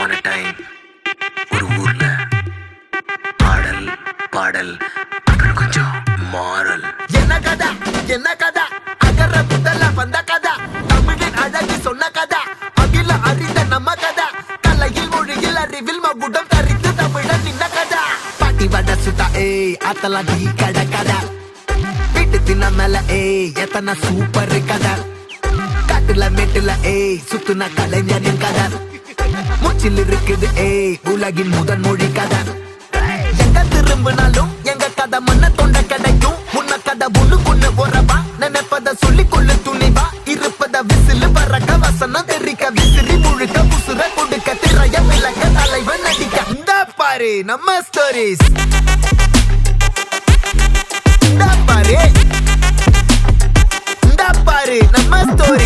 upon a time ஒரு ஊர்ல ஆடல் பாடல் அப்புறம் கொஞ்சம் மாறல். என்ன கதை அகர முதல்ல வந்த கதை, தமிழின் அழகு சொன்ன கதை, அகில அறிந்த நம்ம கதை, கலையில் மொழியில் அறிவில் மகுடம் தரித்து தமிழன் நின்ன கதை. பாட்டி வட சுட்டா அத்தலாம் டீ கடை கதை, வீட்டு தின்ன மேல எத்தனை சூப்பர் கதை, காட்டுல மேட்டுல சுத்துன கலைஞரின் கதை, மூச்சில் இருக்குது உலகின் முதன் மொழி கதை. எங்க திரும்பினாலும் எங்க கதை மண்ண தொண்ட கிடைக்கும், முன்ன கதை ஒண்ணு கொண்டு போறவா, நினைப்பத சொல்லி கொள்ளு துணிவா, இருப்பத விசிலு பறக்க வசனம் தெரிக்க விசிறி முழுக்க புசுர கொடுக்க திரைய விளக்க தலைவன் நடிக்க. இந்த பாரு நம்ம ஸ்டோரிஸ், இந்த பாரு நம்ம ஸ்டோரி.